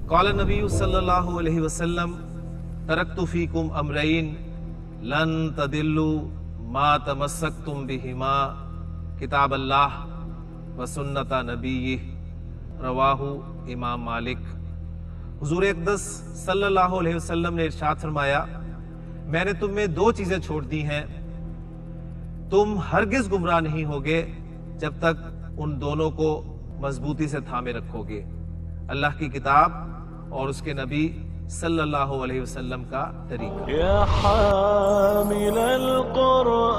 قال نبی صلی اللہ علیہ وسلم ترکت فیکم امرین لن تدلوا ما تمسکتم بہما کتاب اللہ و سنت نبیہ رواہ امام مالک۔ حضور اقدس صلی اللہ علیہ وسلم نے ارشاد فرمایا، میں نے تم میں دو چیزیں چھوڑ دی ہیں، تم ہرگز گمراہ نہیں ہوگے جب تک ان دونوں کو مضبوطی سے تھامے رکھو گے، اللہ کی کتاب اور اس کے نبی صلی اللہ علیہ وسلم کا طریقہ۔ یا حامل القرآن۔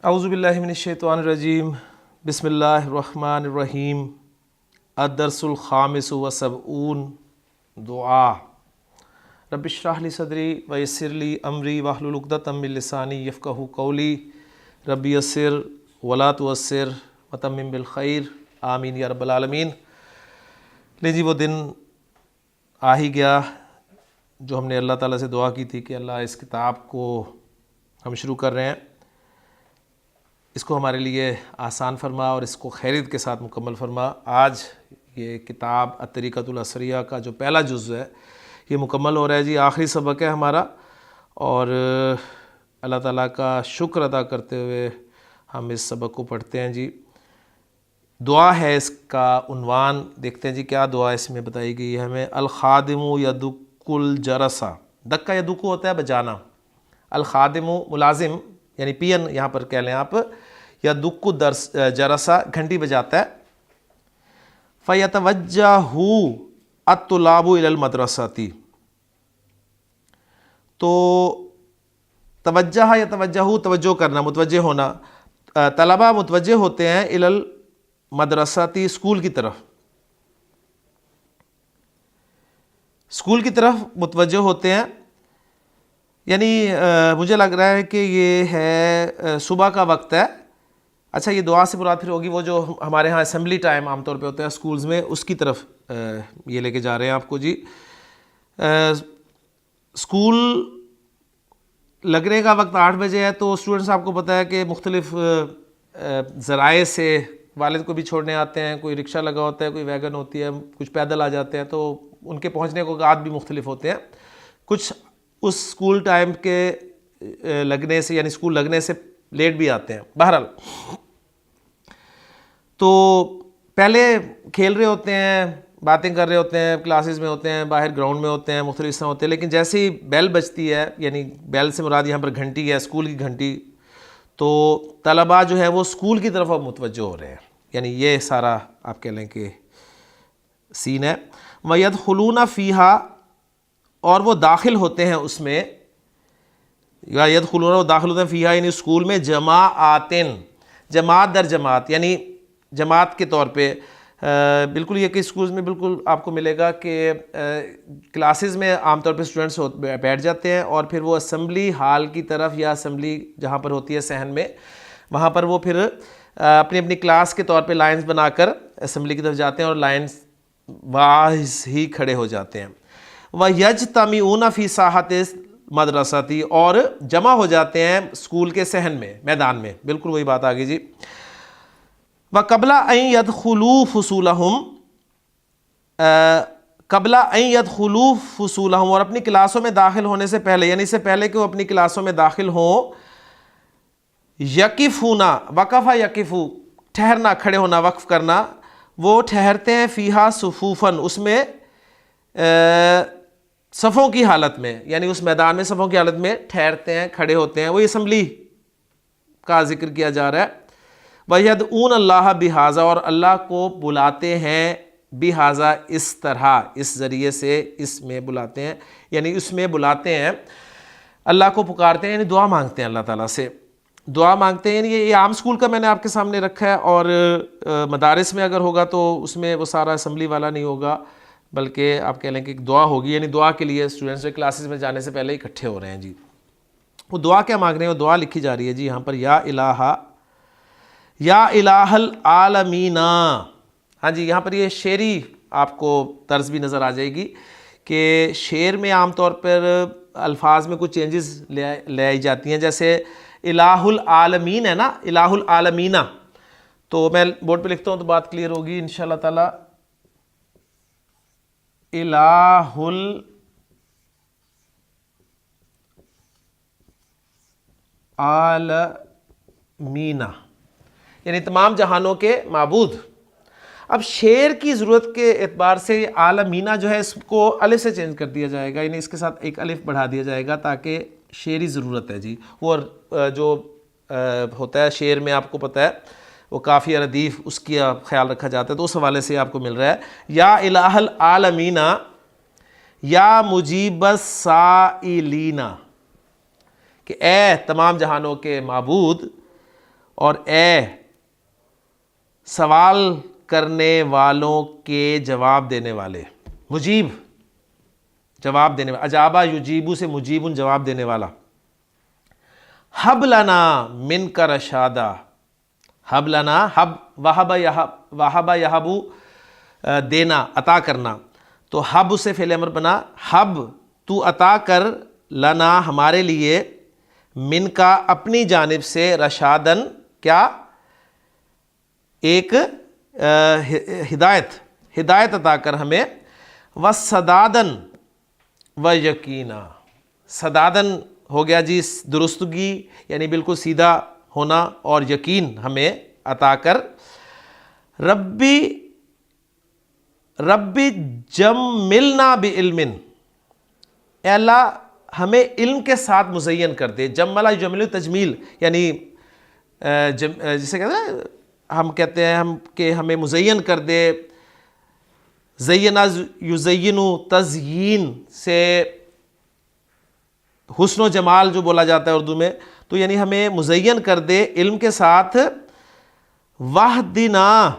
اعوذ باللہ من الشیطان الرجیم، بسم اللہ الرحمن الرحیم۔ الدرس الخامس والسبعون، دعا۔ رب اشرح لی صدری ویسر لی امری واحلل عقدۃ من لسانی یفقہوا قولی، رب یسر ولا تعسر وتمم بالخیر، آمین یا رب العالمین۔ لے جی، وہ دن آ ہی گیا جو ہم نے اللہ تعالیٰ سے دعا کی تھی کہ اللہ اس کتاب کو ہم شروع کر رہے ہیں، اس کو ہمارے لیے آسان فرما اور اس کو خیریت کے ساتھ مکمل فرما۔ آج یہ کتاب الطریقۃ العصریہ کا جو پہلا جزء ہے یہ مکمل ہو رہا ہے جی، آخری سبق ہے ہمارا، اور اللہ تعالیٰ کا شکر ادا کرتے ہوئے ہم اس سبق کو پڑھتے ہیں جی۔ دعا ہے اس کا عنوان، دیکھتے ہیں جی کیا دعا اس میں بتائی گئی ہے ہمیں۔ الخادم یدک الجرسا، دکا یدک ہوتا ہے بجانا، الخادم ملازم یعنی پی این یہاں پر کہہ لیں آپ، یدک جرسا گھنٹی بجاتا ہے۔ فیتوجہ الطلاب الی المدرسۃ، تو توجہ یتوجہ توجہ کرنا، متوجہ ہونا، طلبہ متوجہ ہوتے ہیں الی المدرسۃ اسکول کی طرف، اسکول کی طرف متوجہ ہوتے ہیں، یعنی مجھے لگ رہا ہے کہ یہ ہے صبح کا وقت ہے۔ اچھا، یہ دعا سے مراد پھر ہوگی وہ جو ہمارے ہاں اسمبلی ٹائم عام طور پہ ہوتا ہے اسکولز میں، اس کی طرف یہ لے کے جا رہے ہیں آپ کو جی۔ اسکول لگنے کا وقت 8 بجے ہے، تو اسٹوڈنٹس آپ کو پتہ ہے کہ مختلف ذرائع سے والد کو بھی چھوڑنے آتے ہیں، کوئی رکشہ لگا ہوتا ہے، کوئی ویگن ہوتی ہے، کچھ پیدل آ جاتے ہیں، تو ان کے پہنچنے کو اوقات بھی مختلف ہوتے ہیں۔ کچھ اس اسکول ٹائم کے لگنے سے یعنی اسکول لگنے سے لیٹ بھی آتے ہیں۔ بہرحال تو پہلے کھیل رہے ہوتے ہیں، باتیں کر رہے ہوتے ہیں، کلاسز میں ہوتے ہیں، باہر گراؤنڈ میں ہوتے ہیں، مختلف حصہ ہوتے ہیں، لیکن جیسے ہی بیل بجتی ہے، یعنی بیل سے مراد یہاں پر گھنٹی ہے، اسکول کی گھنٹی، تو طلباء جو ہے وہ اسکول کی طرف اب متوجہ ہو رہے ہیں، یعنی یہ سارا آپ کہہ لیں کہ سین ہے۔ وَيَدْخُلُونَ فِيهَا، اور وہ داخل ہوتے ہیں اس میں، یا یدخلون وہ داخل ہوتے ہیں فیہا یعنی اسکول میں، جماعاتن جماعت در جماعت، یعنی جماعت کے طور پہ۔ بالکل یہ کہ اسکولز میں بالکل آپ کو ملے گا کہ کلاسز میں عام طور پہ اسٹوڈنٹس بیٹھ جاتے ہیں، اور پھر وہ اسمبلی ہال کی طرف یا اسمبلی جہاں پر ہوتی ہے صحن میں، وہاں پر وہ پھر اپنی اپنی کلاس کے طور پہ لائنز بنا کر اسمبلی کی طرف جاتے ہیں، اور لائنز واحد ہی کھڑے ہو جاتے ہیں۔ وَيَجْتَمِعُونَ فِي سَاحَةِ الْمَدْرَسَةِ، اور جمع ہو جاتے ہیں اسکول کے صحن میں، میدان میں، بالکل وہی بات آگئی جی۔ وَقَبْلَ أَن يَدْخُلُوا فُصُولَهُمْ، قبل ان يدخلوا فصولهم، اور اپنی کلاسوں میں داخل ہونے سے پہلے، یعنی اس سے پہلے کہ وہ اپنی کلاسوں میں داخل ہوں، یقفون، وقف یقفو ٹھہرنا، کھڑے ہونا، وقف کرنا، وہ ٹھہرتے ہیں فیہا صفوفاً اس میں صفوں کی حالت میں، یعنی اس میدان میں صفوں کی حالت میں ٹھہرتے ہیں، کھڑے ہوتے ہیں۔ وہ اسمبلی کا ذکر کیا جا رہا ہے۔ وَيَدْعُونَ اللَّهَ بِهَذَا، اور اللہ کو بلاتے ہیں بِهَذَا اس طرح، اس ذریعے سے، اس میں بلاتے ہیں، یعنی اس میں بلاتے ہیں، اللہ کو پکارتے ہیں، یعنی دعا مانگتے ہیں اللہ تعالیٰ سے، دعا مانگتے ہیں۔ یعنی یہ عام اسکول کا میں نے آپ کے سامنے رکھا ہے، اور مدارس میں اگر ہوگا تو اس میں وہ سارا اسمبلی والا نہیں ہوگا، بلکہ آپ کہہ لیں کہ ایک دعا ہوگی، یعنی دعا کے لیے اسٹوڈنٹس کلاسز میں جانے سے پہلے اکٹھے ہو رہے ہیں جی۔ وہ دعا کیا مانگ رہے ہیں؟ وہ دعا لکھی جا رہی ہے جی یہاں پر، یا الہ العالمین۔ ہاں جی، یہاں پر یہ شعری آپ کو طرز بھی نظر آ جائے گی کہ شعر میں عام طور پر الفاظ میں کچھ چینجز لے آئی جاتی ہیں، جیسے الہ العالمین ہے نا، الہ العالمین، تو میں بورڈ پہ لکھتا ہوں تو بات کلیئر ہوگی انشاءاللہ تعالی. الہ العالمین یعنی تمام جہانوں کے معبود. اب شعر کی ضرورت کے اعتبار سے عالمینہ جو ہے اس کو الف سے چینج کر دیا جائے گا, یعنی اس کے ساتھ ایک الف بڑھا دیا جائے گا تاکہ شعری ضرورت ہے جی. وہ جو ہوتا ہے شعر میں آپ کو پتہ ہے وہ کافی ردیف اس کی خیال رکھا جاتا ہے, تو اس حوالے سے آپ کو مل رہا ہے یا الہ العالمین یا مجیب السائلین, کہ اے تمام جہانوں کے معبود اور اے سوال کرنے والوں کے جواب دینے والے. مجیب جواب دینے والا, اجابہ یجیبو سے مجیبن جواب دینے والا. حب لنا من کا رشادہ, حب لنا حب وہب یہبو دینا عطا کرنا, تو حب سے فعل امر بنا, حب تو عطا کر لنا ہمارے لیے, من کا اپنی جانب سے, رشادن کیا ایک ہدایت عطا کر ہمیں, وصدادن و یقینا, سدادن ہو گیا جی درستگی یعنی بالکل سیدھا ہونا, اور یقین ہمیں عطا کر. ربی جملنا بعلم, اے اللہ ہمیں علم کے ساتھ مزین کر دے. جملہ یجمل تجمیل یعنی جسے کہتے ہیں ہم کہتے ہیں کہ ہمیں مزین کر دے. زینا یزین تزیین سے حسن و جمال جو بولا جاتا ہے اردو میں, تو یعنی ہمیں مزین کر دے علم کے ساتھ. وحدنا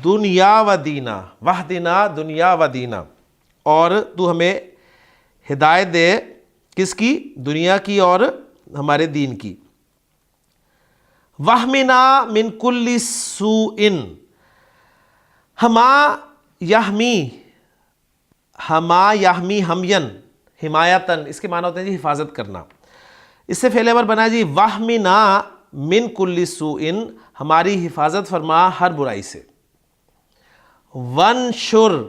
دنیا و دینا, وحدنا دنیا و دینا, اور تو ہمیں ہدایت دے کس کی, دنیا کی اور ہمارے دین کی. وَحْمِنَا مِن كُلِّ سُوءٍ, ہما یحمی ہمین حمایتاً, اس کے معنی ہوتے ہیں جی حفاظت کرنا. اس سے فعل امر بنا جی وَحْمِنَا مِن كُلِّ سُوءٍ, ہماری حفاظت فرما ہر برائی سے. وَانشُرْ,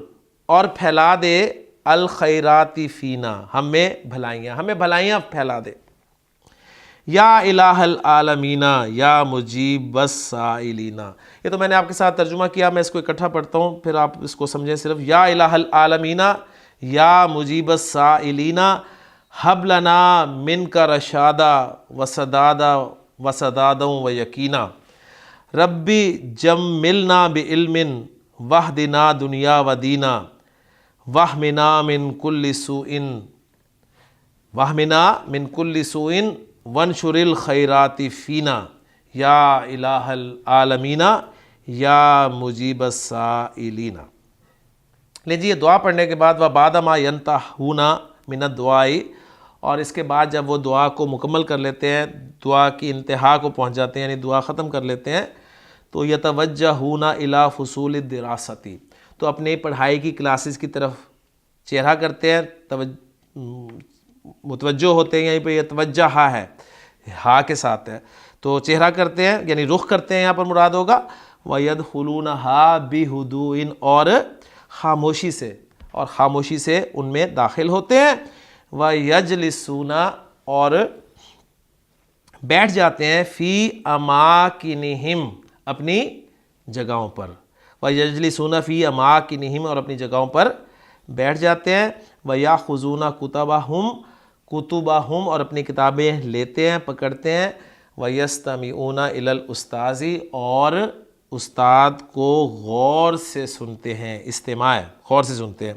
اور پھیلا دے, الخیرات فینا, ہمیں بھلائیاں پھیلا دے. یا الہ العالمین یا مجیب السائلین, یہ تو میں نے آپ کے ساتھ ترجمہ کیا, میں اس کو اکٹھا پڑھتا ہوں پھر آپ اس کو سمجھیں. صرف یا الہ العالمین یا مجیب السائلین, حب لنا من کا رشادہ وصدادا و یقینا, ربی جملنا بعلم وحدنا دنیا و دینا, وحمنا من کل سوء وانشر الخیرات فینا, یا الہ العالمین یا مجیب السائلین. لیں جی, یہ دعا پڑھنے کے بعد وَبَعْدَ مَا يَنْتَهُونَ مِنَ الدُّعَاءِ, اور اس کے بعد جب وہ دعا کو مکمل کر لیتے ہیں, دعا کی انتہا کو پہنچ جاتے ہیں, یعنی دعا ختم کر لیتے ہیں, تو يَتَوَجَّهُونَ إِلَى فُصُولِ الدِّرَاسَةِ, تو اپنے پڑھائی کی کلاسز کی طرف چہرہ کرتے ہیں, متوجہ ہوتے ہیں. یہیں پہ یتوجہ ہے, ہا کے ساتھ ہے, تو چہرہ کرتے ہیں یعنی رخ کرتے ہیں, یہاں پر مراد ہوگا وَيَدْخُلُونَهَا بِهُدُوءٍ, اور خاموشی سے ان میں داخل ہوتے ہیں. وَيَجْلِسُونَ, اور بیٹھ جاتے ہیں, فی اماکنہم, اپنی جگہوں پر. وَيَجْلِسُونَ فی اماکنہم, اور اپنی جگہوں پر بیٹھ جاتے ہیں. وَيَأْخُذُونَ کتبہم, اور اپنی کتابیں لیتے ہیں, پکڑتے ہیں. وَيَسْتَمِعُونَ إِلَى الْأُسْتَاذِ, اور استاد کو غور سے سنتے ہیں, استماع غور سے سنتے ہیں.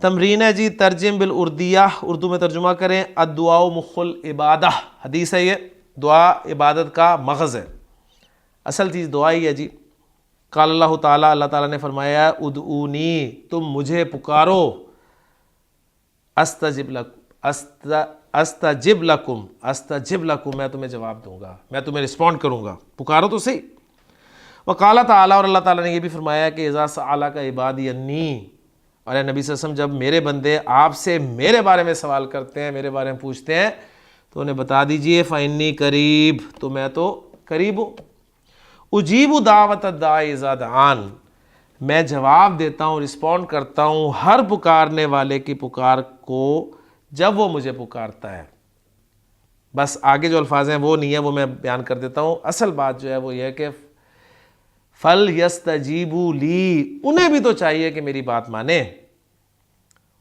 تمرین ہے جی, ترجم بالاردیہ, اردو میں ترجمہ کریں. الدعاء مخ العبادہ, حدیث ہے یہ, دعا عبادت کا مغز ہے, اصل چیز دعا ہی ہے جی. قال اللہ تعالیٰ, اللہ تعالیٰ نے فرمایا, ادعونی, تم مجھے پکارو, استجب لکم, میں تمہیں جواب دوں گا, میں تمہیں رسپونڈ کروں گا, پکارو تو صحیح. وقال تعالیٰ, اور اللہ تعالیٰ نے یہ بھی فرمایا کہ اذا سألک عبادی انی, اور اے نبی صلی اللہ علیہ وسلم جب میرے بندے آپ سے میرے بارے میں سوال کرتے ہیں, میرے بارے میں پوچھتے ہیں, تو انہیں بتا دیجئے فإنی قریب, تو میں تو قریب ہوں. اجیب دعوت الداعی اذا دعان، میں جواب دیتا ہوں، رسپونڈ کرتا ہوں ہر پکارنے والے کی پکار کو جب وہ مجھے پکارتا ہے. بس آگے جو الفاظ ہیں وہ نہیں ہے، وہ میں بیان کر دیتا ہوں. اصل بات جو ہے وہ یہ ہے کہ فَلْيَسْتَجِيبُوا لِي، انہیں بھی تو چاہیے کہ میری بات مانے،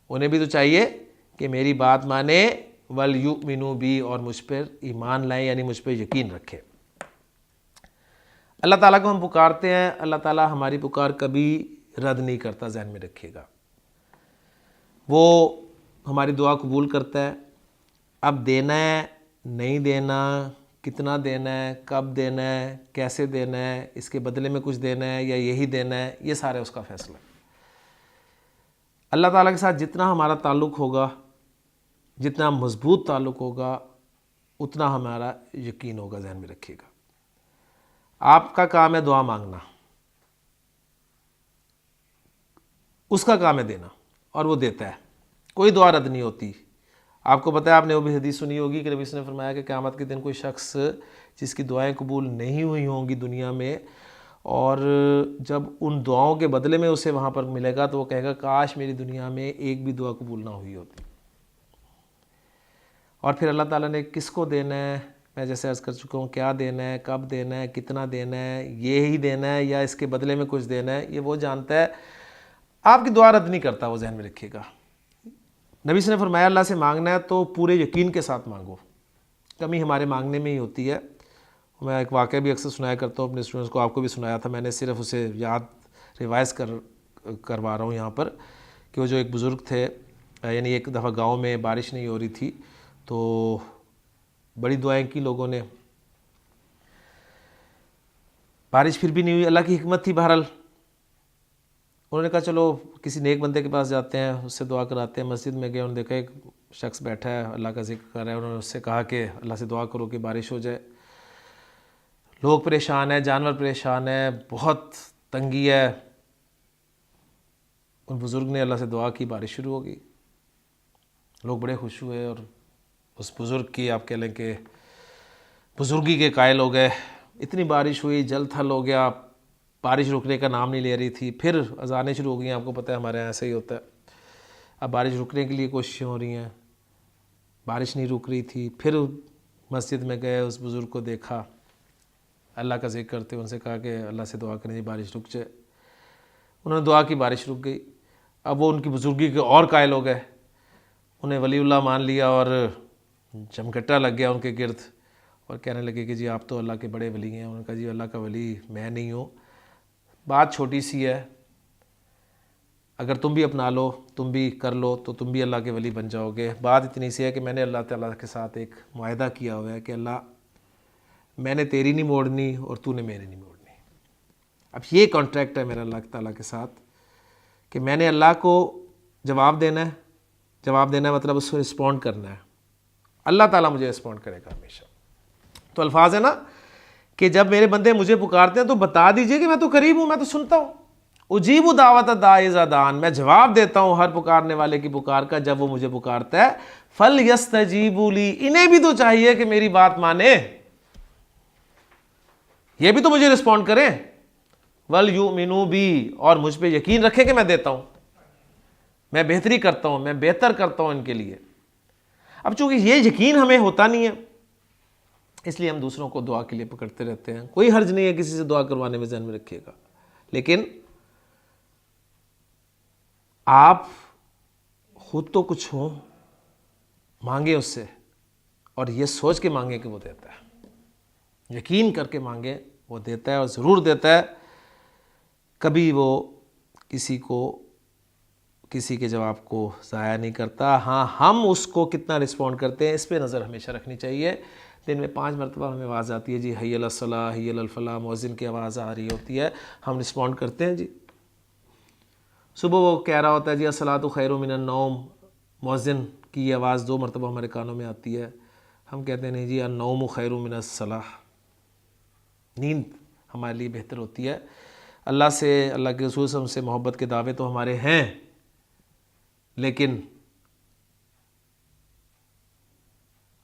انہیں بھی تو چاہیے کہ میری بات مانے. وَلْيُؤْمِنُوا بِي، اور مجھ پر ایمان لائیں، یعنی مجھ پہ یقین رکھیں. اللہ تعالیٰ کو ہم پکارتے ہیں، اللہ تعالیٰ ہماری پکار کبھی رد نہیں کرتا، ذہن میں رکھیے گا. وہ ہماری دعا قبول کرتا ہے. اب دینا ہے نہیں دینا، کتنا دینا ہے، کب دینا ہے، کیسے دینا ہے، اس کے بدلے میں کچھ دینا ہے یا یہی دینا ہے، یہ سارے اس کا فیصلہ ہے. اللہ تعالیٰ کے ساتھ جتنا ہمارا تعلق ہوگا، جتنا مضبوط تعلق ہوگا، اتنا ہمارا یقین ہوگا، ذہن میں رکھیے گا. آپ کا کام ہے دعا مانگنا، اس کا کام ہے دینا، اور وہ دیتا ہے. کوئی دعا رد نہیں ہوتی. آپ کو پتہ ہے، آپ نے وہ بھی حدیث سنی ہوگی کہ نبی صلی اللہ علیہ وسلم نے فرمایا کہ قیامت کے دن کوئی شخص جس کی دعائیں قبول نہیں ہوئی ہوں گی دنیا میں، اور جب ان دعاؤں کے بدلے میں اسے وہاں پر ملے گا تو وہ کہے گا کاش میری دنیا میں ایک بھی دعا قبول نہ ہوئی ہوتی. اور پھر اللہ تعالیٰ نے کس کو دینا ہے، میں جیسے عرض کر چکا ہوں، کیا دینا ہے، کب دینا ہے، کتنا دینا ہے، یہی دینا ہے یا اس کے بدلے میں کچھ دینا ہے، یہ وہ جانتا ہے. آپ کی دعا رد نہیں کرتا، وہ ذہن میں رکھیے گا. نبی صلی اللہ علیہ وسلم نے فرمایا اللہ سے مانگنا ہے تو پورے یقین کے ساتھ مانگو. کمی ہمارے مانگنے میں ہی ہوتی ہے. میں ایک واقعہ بھی اکثر سنایا کرتا ہوں اپنے اسٹوڈنٹس کو، آپ کو بھی سنایا تھا میں نے، صرف اسے یاد ریوائز کروا رہا ہوں یہاں پر، کہ وہ جو ایک بزرگ تھے، یعنی ایک دفعہ گاؤں میں بارش نہیں ہو رہی تھی تو بڑی دعائیں کی لوگوں نے، بارش پھر بھی نہیں ہوئی. اللہ کی حکمت تھی بہرحال. انہوں نے کہا چلو کسی نیک بندے کے پاس جاتے ہیں، اس سے دعا کراتے ہیں. مسجد میں گئے، انہوں نے دیکھا ایک شخص بیٹھا ہے اللہ کا ذکر کر رہا ہے. انہوں نے اس سے کہا کہ اللہ سے دعا کرو کہ بارش ہو جائے. لوگ پریشان ہیں، جانور پریشان ہیں، بہت تنگی ہے. ان بزرگ نے اللہ سے دعا کی، بارش شروع ہو گئی. لوگ بڑے خوش ہوئے اور اس بزرگ کی آپ کہہ لیں کہ بزرگی کے قائل ہو گئے. اتنی بارش ہوئی، جل تھل ہو گیا، بارش رکنے کا نام نہیں لے رہی تھی. پھر اذانیں شروع ہو گئی. آپ کو پتہ ہے ہمارے یہاں ایسا ہی ہوتا ہے. اب بارش رکنے کے لیے کوششیں ہو رہی ہیں، بارش نہیں رک رہی تھی. پھر مسجد میں گئے، اس بزرگ کو دیکھا اللہ کا ذکر کرتے، ان سے کہا کہ اللہ سے دعا کریں بارش رک جائے. انہوں نے دعا کی، بارش رک گئی. اب وہ ان کی بزرگی کے اور قائل ہو گئے، انہیں ولی اللہ مان لیا اور جمگٹا لگ گیا ان کے گرد، اور کہنے لگے کہ جی آپ تو اللہ کے بڑے ولی ہیں. انہوں نے کہا جی اللہ کا ولی میں نہیں ہوں، بات چھوٹی سی ہے، اگر تم بھی اپنا لو، تم بھی کر لو تو تم بھی اللہ کے ولی بن جاؤ گے. بات اتنی سی ہے کہ میں نے اللہ تعالیٰ کے ساتھ ایک معاہدہ کیا ہوا ہے کہ اللہ میں نے تیری نہیں موڑنی اور تو نے میری نہیں موڑنی. اب یہ کانٹریکٹ ہے میرا اللہ تعالیٰ کے ساتھ کہ میں نے اللہ کو جواب دینا ہے. جواب دینا ہے مطلب اس کو رسپونڈ کرنا ہے. اللہ تعالیٰ مجھے رسپونڈ کرے گا ہمیشہ. تو الفاظ ہے نا کہ جب میرے بندے مجھے پکارتے ہیں تو بتا دیجئے کہ میں تو قریب ہوں، میں تو سنتا ہوں. اجیب دعوت الداعی اذا دعان، میں جواب دیتا ہوں ہر پکارنے والے کی پکار کا جب وہ مجھے پکارتا ہے. فَلْيَسْتَجِيبُوا لِي، انہیں بھی تو چاہیے کہ میری بات مانے، یہ بھی تو مجھے رسپونڈ کریں. وَلْيُؤْمِنُوا بِي، اور مجھ پہ یقین رکھیں کہ میں دیتا ہوں، میں بہتری کرتا ہوں، میں بہتر کرتا ہوں ان کے لیے. اب چونکہ یہ یقین ہمیں ہوتا نہیں ہے، اس لیے ہم دوسروں کو دعا کے لیے پکڑتے رہتے ہیں. کوئی حرج نہیں ہے کسی سے دعا کروانے میں، ذہن میں رکھیے گا. لیکن آپ خود تو کچھ ہوں، مانگے اس سے، اور یہ سوچ کے مانگے کہ وہ دیتا ہے. یقین کر کے مانگے، وہ دیتا ہے اور ضرور دیتا ہے. کبھی وہ کسی کے جواب کو ضائع نہیں کرتا. ہاں ہم اس کو کتنا رسپونڈ کرتے ہیں اس پہ نظر ہمیشہ رکھنی چاہیے. دن میں 5 مرتبہ ہمیں آواز آتی ہے جی حی علی الصلاۃ، حی علی الفلاح، مؤذن کی آواز آ رہی ہوتی ہے، ہم رسپونڈ کرتے ہیں جی. صبح وہ کہہ رہا ہوتا ہے جی الصلاۃ خیر من النوم، مؤذن کی یہ آواز 2 مرتبہ ہمارے کانوں میں آتی ہے، ہم کہتے ہیں نہیں جی النوم خیر من الصلاۃ، نیند ہمارے لیے بہتر ہوتی ہے. اللہ سے، اللہ کے رسول سے، ہم سے محبت کے دعوے تو ہمارے ہیں، لیکن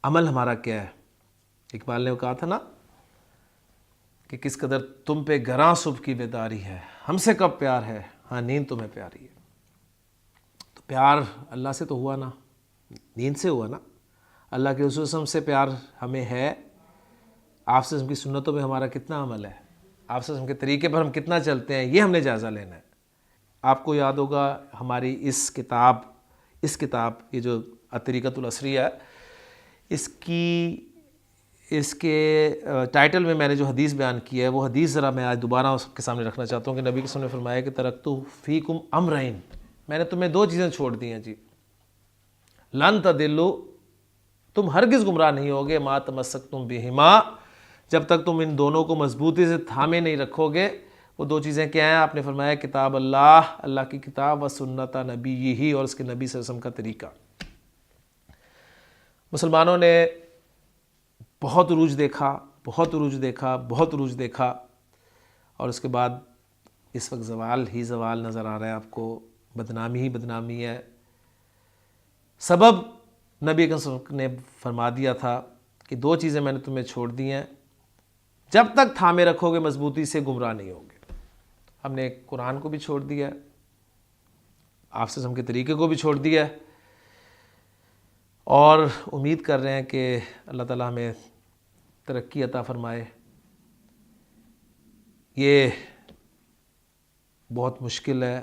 عمل ہمارا کیا ہے؟ اقبال نے کہا تھا نا کہ کس قدر تم پہ گراں صبح کی بیداری ہے، ہم سے کب پیار ہے، ہاں نیند تمہیں پیاری ہے۔ تو پیار اللہ سے تو ہوا نا، نیند سے ہوا نا۔ اللہ کے رسول صلی اللہ علیہ وسلم سے پیار ہمیں ہے، آپ صلی اللہ علیہ وسلم کی سنتوں پہ ہمارا کتنا عمل ہے، آپ صلی اللہ علیہ وسلم کے طریقے پر ہم کتنا چلتے ہیں، یہ ہم نے جائزہ لینا ہے۔ آپ کو یاد ہوگا ہماری اس کتاب یہ جو الطریقۃ العصریہ ہے، اس کے ٹائٹل میں نے جو حدیث بیان کی ہے، وہ حدیث ذرا میں آج دوبارہ سب کے سامنے رکھنا چاہتا ہوں کہ نبی کے وسلم نے فرمایا کہ ترکت فیکم امرین، میں نے تمہیں 2 چیزیں چھوڑ دی ہیں جی، لن تضلوا، تم ہرگز گمراہ نہیں ہوگے، ما تمسکتم بہما، جب تک تم ان دونوں کو مضبوطی سے تھامے نہیں رکھو گے۔ وہ 2 چیزیں کیا ہیں؟ آپ نے فرمایا کتاب اللہ کی کتاب و سنت نبی اور اس کے نبی صلی اللہ علیہ وسلم کا طریقہ۔ مسلمانوں نے بہت عروج دیکھا اور اس کے بعد اس وقت زوال نظر آ رہا ہے آپ کو، بدنامی ہے۔ سبب نبی صلی اللہ علیہ وسلم نے فرما دیا تھا کہ 2 چیزیں میں نے تمہیں چھوڑ دی ہیں، جب تک تھامے رکھو گے مضبوطی سے گمراہ نہیں ہوگے۔ ہم نے قرآن کو بھی چھوڑ دیا ہے، آپ سے ہم کے طریقے کو بھی چھوڑ دیا ہے، اور امید کر رہے ہیں کہ اللہ تعالیٰ ہمیں ترقی عطا فرمائے۔ یہ بہت مشکل ہے،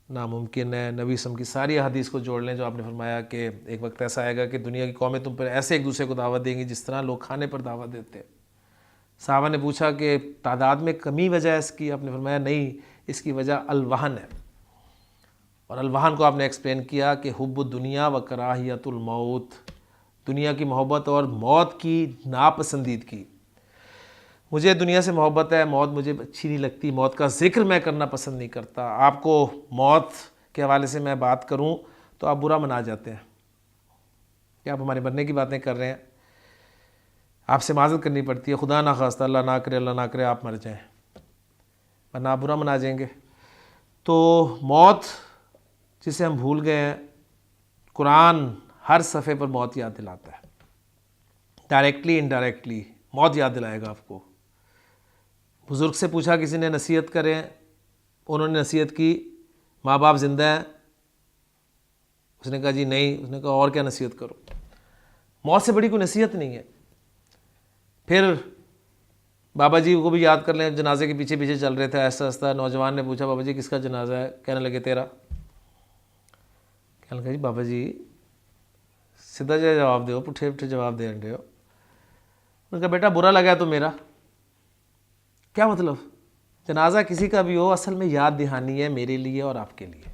ناممکن ہے۔ نبی صلی اللہ علیہ وسلم کی ساری احادیث کو جوڑ لیں جو آپ نے فرمایا کہ ایک وقت ایسا آئے گا کہ دنیا کی قومیں تم پر ایسے ایک دوسرے کو دعوت دیں گی جس طرح لوگ کھانے پر دعوت دیتے ہیں۔ صحابہ نے پوچھا کہ تعداد میں کمی وجہ ہے اس کی؟ آپ نے فرمایا نہیں، اس کی وجہ الوہن ہے، اور الوہن کو آپ نے ایکسپلین کیا کہ حب الدنیا و کراہیت الموت، دنیا کی محبت اور موت کی ناپسندیدگی۔ مجھے دنیا سے محبت ہے، موت مجھے اچھی نہیں لگتی، موت کا ذکر میں کرنا پسند نہیں کرتا۔ آپ کو موت کے حوالے سے میں بات کروں تو آپ برا منا جاتے ہیں کہ آپ ہمارے مرنے کی باتیں کر رہے ہیں، آپ سے معذرت کرنی پڑتی ہے، خدا نہ خواستہ، اللہ نہ کرے آپ مر جائیں، ورنہ آپ برا منا جائیں گے۔ تو موت جسے ہم بھول گئے ہیں، قرآن ہر صفحے پر موت یاد دلاتا ہے، ڈائریکٹلی انڈائریکٹلی موت یاد دلائے گا آپ کو۔ بزرگ سے پوچھا کسی نے نصیحت کریں، انہوں نے نصیحت کی، ماں باپ زندہ ہیں؟ اس نے کہا جی نہیں۔ اس نے کہا اور کیا نصیحت کرو؟ موت سے بڑی کوئی نصیحت نہیں ہے۔ پھر بابا جی کو بھی یاد کر لیں، جنازے کے پیچھے پیچھے چل رہے تھے، آہستہ نوجوان نے پوچھا بابا جی کس کا جنازہ ہے؟ کہنے لگے تیرا۔ کہنے لگا جی بابا جی سیدھا جواب دو، پٹھے جواب دے رہے ہو۔ انہوں نے کہا بیٹا برا لگا تو میرا کیا مطلب؟ جنازہ کسی کا بھی ہو، اصل میں یاد دہانی ہے میرے لیے اور آپ کے لیے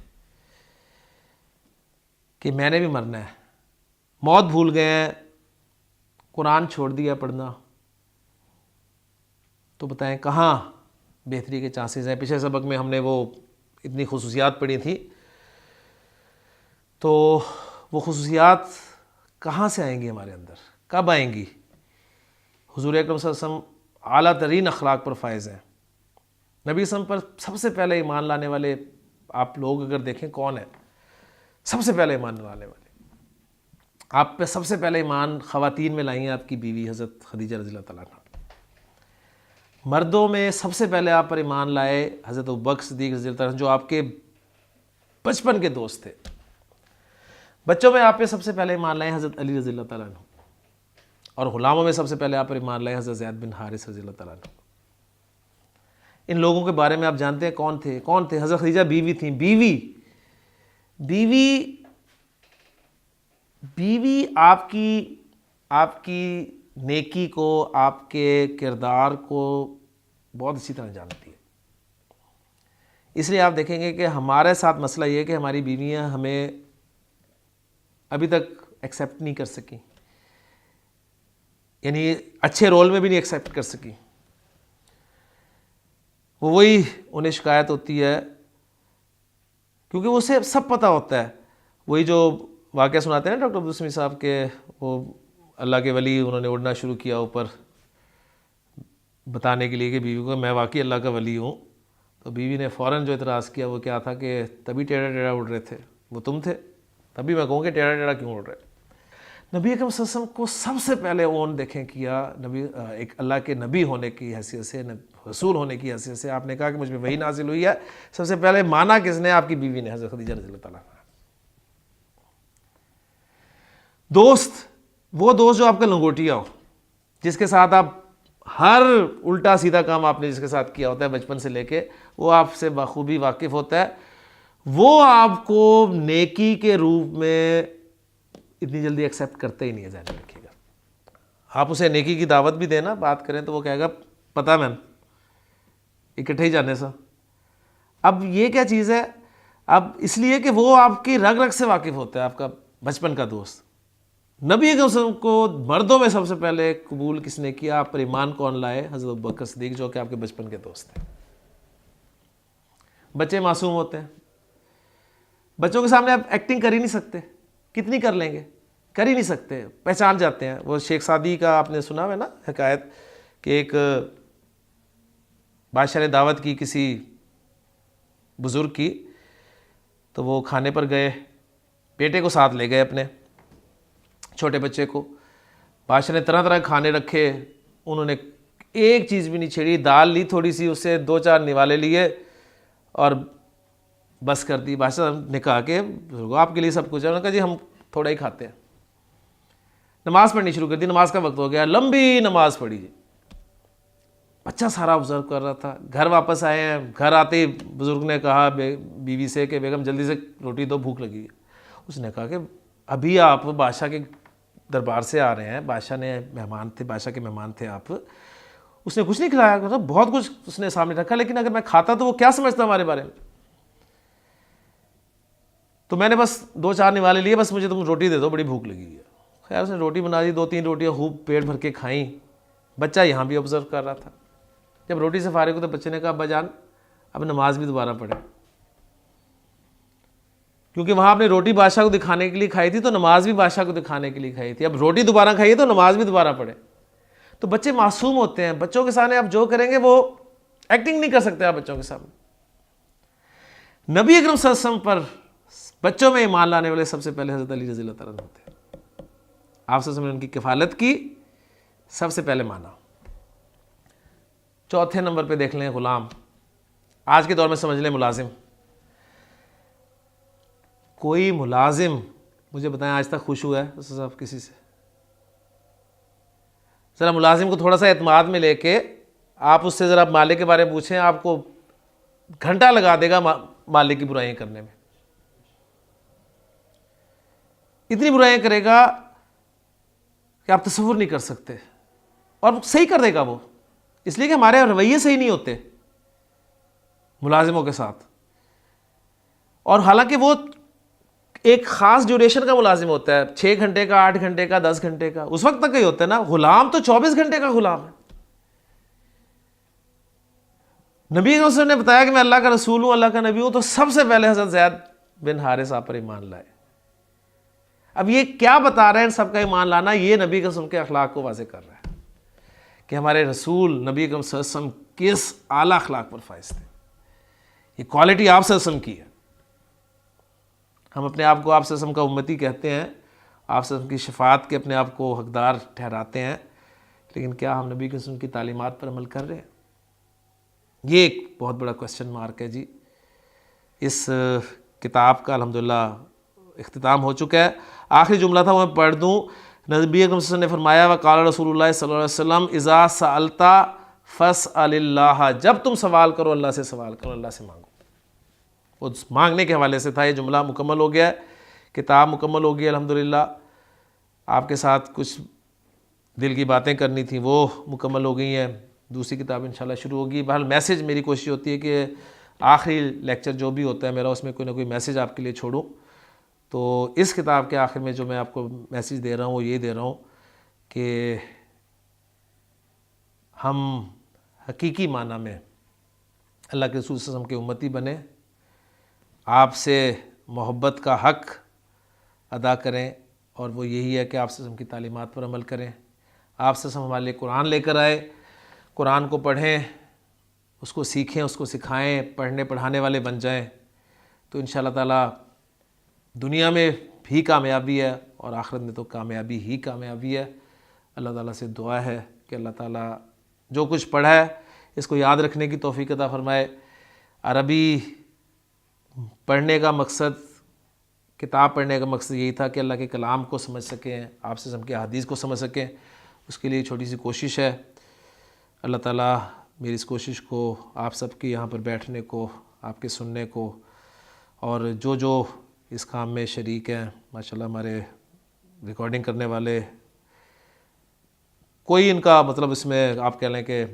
کہ میں نے بھی مرنا ہے۔ موت بھول گئے ہیں، قرآن چھوڑ دیا پڑھنا، تو بتائیں کہاں بہتری کے چانسز ہیں؟ پچھلے سبق میں ہم نے وہ اتنی خصوصیات پڑھی تھی، تو وہ خصوصیات کہاں سے آئیں گی ہمارے اندر، کب آئیں گی؟ حضور اکرم صلی اللہ علیہ وسلم اعلیٰ ترین اخلاق پر فائز ہیں۔ نبی صلی اللہ علیہ وسلم پر سب سے پہلے ایمان لانے والے آپ لوگ اگر دیکھیں کون ہیں، سب سے پہلے ایمان لانے والے آپ پہ سب سے پہلے ایمان خواتین میں لائی ہیں آپ کی بیوی حضرت خدیجہ رضی اللہ تعالیٰ عنہ۔ مردوں میں سب سے پہلے آپ پر ایمان لائے حضرت ابوبکر صدیق رضی اللہ تعالیٰ عنہ، جو آپ کے بچپن کے دوست تھے۔ بچوں میں آپ پہ سب سے پہلے ایمان لائے حضرت علی رضی اللہ تعالیٰ عنہ، اور غلاموں میں سب سے پہلے آپ پر ایمان لائے حضرت زید بن حارث رضی اللہ تعالیٰ عنہ۔ ان لوگوں کے بارے میں آپ جانتے ہیں کون تھے؟ حضرت خدیجہ بیوی تھیں۔ بیوی آپ کی نیکی کو، آپ کے کردار کو بہت اچھی طرح جانتی ہے۔ اس لیے آپ دیکھیں گے کہ ہمارے ساتھ مسئلہ یہ ہے کہ ہماری بیویاں ہمیں ابھی تک ایکسیپٹ نہیں کر سکیں، یعنی اچھے رول میں بھی نہیں ایکسیپٹ کر سکیں۔ وہی انہیں شکایت ہوتی ہے کیونکہ اسے سب پتہ ہوتا ہے۔ وہی جو واقعہ سناتے ہیں نا ڈاکٹر عبدالسمیع صاحب کے، وہ اللہ کے ولی انہوں نے اڑنا شروع کیا اوپر بتانے کے لیے کہ بیوی کو میں واقعی اللہ کا ولی ہوں، تو بیوی نے فوراً جو اعتراض کیا وہ کیا تھا کہ تبھی ٹیڑھا اڑ رہے تھے، وہ تم تھے، تبھی میں کہوں کہ ٹیڑھا کیوں اڑ رہے۔ نبی اکرم صلی اللہ علیہ وسلم کو سب سے پہلے اون دیکھیں کیا، ایک اللہ کے نبی ہونے کی حیثیت سے رسول ہونے کی حیثیت سے آپ نے کہا کہ مجھ پہ وحی نازل ہوئی ہے، سب سے پہلے مانا کس نے؟ آپ کی بیوی نے، حضرت خدیجہ رضی اللہ تعالیٰ عنہا۔ دوست، وہ دوست جو آپ کا لنگوٹیا ہو، جس کے ساتھ آپ ہر الٹا سیدھا کام آپ نے جس کے ساتھ کیا ہوتا ہے بچپن سے لے کے، وہ آپ سے بخوبی واقف ہوتا ہے، وہ آپ کو نیکی کے روپ میں اتنی جلدی ایکسیپٹ کرتے ہی نہیں ہے، ذہن میں رکھیے گا۔ آپ اسے نیکی کی دعوت بھی دینا، بات کریں تو وہ کہے گا پتہ میں اکٹھے ہی جانے سا۔ اب یہ کیا چیز ہے؟ اب اس لیے کہ وہ آپ کی رگ رگ سے واقف ہوتا ہے، آپ کا بچپن کا دوست۔ نبی اکرم صلی اللہ علیہ وسلم کو مردوں میں سب سے پہلے قبول کس نے کیا، آپ پر ایمان کون لائے؟ حضرت ابوبکر صدیق، جو کہ آپ کے بچپن کے دوست ہیں۔ بچے معصوم ہوتے ہیں، بچوں کے سامنے آپ ایکٹنگ کر ہی نہیں سکتے، کتنی کر لیں گے؟ کر ہی نہیں سکتے، پہچان جاتے ہیں۔ وہ شیخ سعدی کا آپ نے سنا ہے نا حکایت، کہ ایک بادشاہ نے دعوت کی کسی بزرگ کی، تو وہ کھانے پر گئے، بیٹے کو ساتھ لے گئے اپنے چھوٹے بچے کو۔ بادشاہ نے طرح طرح کے کھانے رکھے، انہوں نے ایک چیز بھی نہیں چھیڑی، دال لی تھوڑی سی، اس سے 2-4 نوالے لیے اور بس کر دی۔ بادشاہ نے کہا کہ آپ کے لیے سب کچھ ہے، انہوں نے کہا جی ہم تھوڑا ہی کھاتے ہیں۔ نماز پڑھنی شروع کر دی، نماز کا وقت ہو گیا، لمبی نماز پڑھی جی۔ بچہ سارا آبزرو کر رہا تھا۔ گھر واپس آئے ہیں، گھر آتے ہی بزرگ نے کہا بیوی سے کہ بیگم جلدی سے روٹی دو، بھوک لگی ہے۔ اس نے کہا کہ ابھی آپ بادشاہ کے دربار سے آ رہے ہیں، بادشاہ نے مہمان تھے، بادشاہ کے مہمان تھے آپ، اس نے کچھ نہیں کھلایا، مطلب بہت کچھ اس نے سامنے رکھا، لیکن اگر میں کھاتا تو وہ کیا سمجھتا ہمارے بارے میں؟ تو میں نے بس 2-4 نوالے لیے، بس مجھے تم روٹی دے دو، بڑی بھوک لگی ہے۔ خیر اس نے روٹی بنا دی، 2-3 روٹیاں خوب پیٹ بھر کے کھائیں۔ بچہ یہاں بھی آبزرو کر رہا تھا۔ جب روٹی سے فارغ ہوئے تو بچے نے کہا ابا جان اب نماز بھی دوبارہ پڑھیں، کیونکہ وہاں آپ نے روٹی بادشاہ کو دکھانے کے لیے کھائی تھی، تو نماز بھی بادشاہ کو دکھانے کے لیے کھائی تھی، اب روٹی دوبارہ کھائیے تو نماز بھی دوبارہ پڑھیں۔ تو بچے معصوم ہوتے ہیں، بچوں کے سامنے آپ جو کریں گے وہ ایکٹنگ نہیں کر سکتے آپ بچوں کے سامنے۔ نبی اکرم صلی اللہ علیہ وسلم پر بچوں میں ایمان لانے والے سب سے پہلے حضرت علی رضی اللہ تعالیٰ عنہ ہوتے ہیں۔ آپ صلی اللہ علیہ وسلم نے ان کی کفالت کی، سب سے پہلے مانا۔ چوتھے نمبر پہ دیکھ لیں غلام، آج کے دور میں سمجھ لیں ملازم۔ کوئی ملازم مجھے بتائیں آج تک خوش ہوا ہے صاحب کسی سے؟ ذرا ملازم کو تھوڑا سا اعتماد میں لے کے آپ اس سے ذرا مالک کے بارے میں پوچھیں، آپ کو گھنٹہ لگا دے گا مالک کی برائیاں کرنے میں، اتنی برائیاں کرے گا کہ آپ تصور نہیں کر سکتے، اور صحیح کر دے گا وہ، اس لیے کہ ہمارے رویے صحیح نہیں ہوتے ملازموں کے ساتھ۔ اور حالانکہ وہ ایک خاص ڈیوریشن کا ملازم ہوتا ہے، 6 گھنٹے کا، 8 گھنٹے کا، 10 گھنٹے کا، اس وقت تک ہی ہوتا ہے نا۔ غلام تو 24 گھنٹے کا غلام ہے۔ نبی صلی اللہ علیہ وسلم نے بتایا کہ میں اللہ کا رسول ہوں، اللہ کا نبی ہوں، تو سب سے پہلے حضرت زید بن حارثہ پر ایمان لائے۔ اب یہ کیا بتا رہے ہیں؟ ان سب کا ایمان لانا یہ نبی کے رسول کے اخلاق کو واضح کر رہا ہے کہ ہمارے رسول نبی صلی اللہ علیہ وسلم کس اعلیٰ اخلاق پر فائز تھے۔ یہ کوالٹی آپ صلی اللہ علیہ وسلم کی ہے۔ ہم اپنے آپ کو آپ صلی اللہ علیہ وسلم کا امتی کہتے ہیں، آپ صلی اللہ علیہ وسلم کی شفاعت کے اپنے آپ کو حقدار ٹھہراتے ہیں، لیکن کیا ہم نبی کے رسول کی تعلیمات پر عمل کر رہے ہیں؟ یہ ایک بہت بڑا کوسچن مارک ہے جی۔ اس کتاب کا الحمدللہ اختتام ہو چکا ہے۔ آخری جملہ تھا وہ میں پڑھ دوں۔ نبی اکرم صلی اللہ علیہ وسلم نے فرمایا وقال رسول اللہ صلی اللہ علیہ وسلم اذا سألت فاسأل اللہ، جب تم سوال کرو اللہ سے سوال کرو، اللہ سے مانگو۔ وہ مانگنے کے حوالے سے تھا، یہ جملہ مکمل ہو گیا ہے، کتاب مکمل ہو گئی الحمدللہ۔ آپ کے ساتھ کچھ دل کی باتیں کرنی تھیں وہ مکمل ہو گئی ہیں، دوسری کتاب انشاءاللہ شروع ہوگی۔ بہرحال میسیج میری کوشش ہوتی ہے کہ آخری لیکچر جو بھی ہوتا ہے میرا اس میں کوئی نہ کوئی میسیج آپ کے لیے چھوڑوں۔ تو اس کتاب کے آخر میں جو میں آپ کو میسیج دے رہا ہوں وہ یہ دے رہا ہوں کہ ہم حقیقی معنی میں اللہ کے رسول صلی اللہ علیہ وسلم کے امتی بنیں، آپ سے محبت کا حق ادا کریں، اور وہ یہی ہے کہ آپ صلی اللہ علیہ وسلم کی تعلیمات پر عمل کریں۔ آپ صلی اللہ علیہ وسلم ہمارے لیے قرآن لے کر آئے، قرآن کو پڑھیں، اس کو سیکھیں، اس کو سکھائیں، پڑھنے پڑھانے والے بن جائیں، تو انشاءاللہ تعالیٰ دنیا میں بھی کامیابی ہے اور آخرت میں تو کامیابی ہی کامیابی ہے۔ اللہ تعالیٰ سے دعا ہے کہ اللہ تعالیٰ جو کچھ پڑھا ہے اس کو یاد رکھنے کی توفیق عطا فرمائے۔ عربی پڑھنے کا مقصد، کتاب پڑھنے کا مقصد یہی تھا کہ اللہ کے کلام کو سمجھ سکیں، آپ سے کے حدیث کو سمجھ سکیں، اس کے لیے چھوٹی سی کوشش ہے۔ اللہ تعالیٰ میری اس کوشش کو، آپ سب کی یہاں پر بیٹھنے کو، آپ کے سننے کو، اور جو اس کام میں شریک ہیں، ماشاءاللہ ہمارے ریکارڈنگ کرنے والے، کوئی ان کا مطلب اس میں آپ کہہ لیں کہ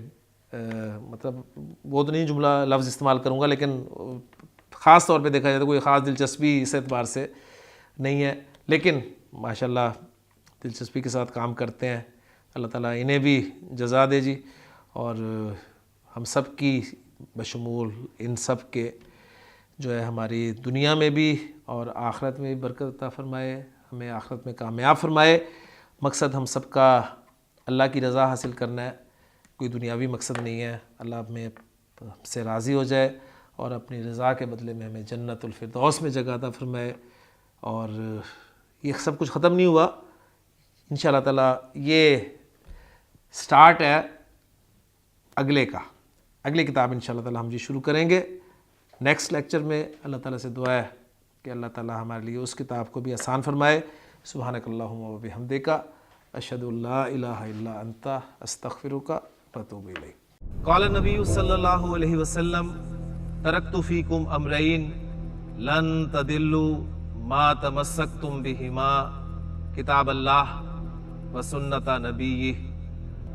مطلب وہ تو نہیں جملہ لفظ استعمال کروں گا، لیکن خاص طور پہ دیکھا جائے تو کوئی خاص دلچسپی اس اعتبار سے نہیں ہے، لیکن ماشاءاللہ دلچسپی کے ساتھ کام کرتے ہیں۔ اللہ تعالیٰ انہیں بھی جزا دے جی، اور ہم سب کی بشمول ان سب کے جو ہے ہماری دنیا میں بھی اور آخرت میں بھی برکت عطا فرمائے، ہمیں آخرت میں کامیاب فرمائے۔ مقصد ہم سب کا اللہ کی رضا حاصل کرنا ہے، کوئی دنیاوی مقصد نہیں ہے۔ اللہ ہمیں سے راضی ہو جائے اور اپنی رضا کے بدلے میں ہمیں جنت الفردوس میں جگہ عطا فرمائے۔ اور یہ سب کچھ ختم نہیں ہوا، انشاءاللہ تعالیٰ یہ سٹارٹ ہے اگلے کا، اگلی کتاب انشاءاللہ تعالیٰ ہم شروع کریں گے نیکسٹ لیکچر میں۔ اللہ تعالیٰ سے دعا ہے کہ اللہ تعالیٰ ہمارے لیے اس کتاب کو بھی آسان فرمائے۔ سبحانک اللہم و بحمدک، اشہد ان لا الہ الا انت، استغفرک و اتوب الیک۔ قال النبی صلی اللہ علیہ وسلم: ترکت فیکم امرین لن تضلوا ما تمسکتم بہما، کتاب اللہ و سنت نبیہ،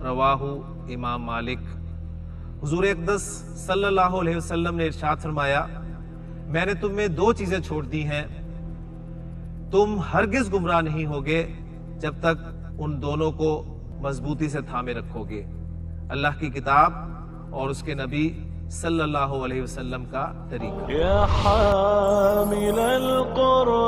رواہ امام مالک۔ حضور اقدس صلی اللہ علیہ وسلم نے ارشاد فرمایا: میں نے تم میں دو چیزیں چھوڑ دی ہیں، تم ہرگز گمراہ نہیں ہوگے جب تک ان دونوں کو مضبوطی سے تھامے رکھو گے، اللہ کی کتاب اور اس کے نبی صلی اللہ علیہ وسلم کا طریقہ۔ يا حامل القرآن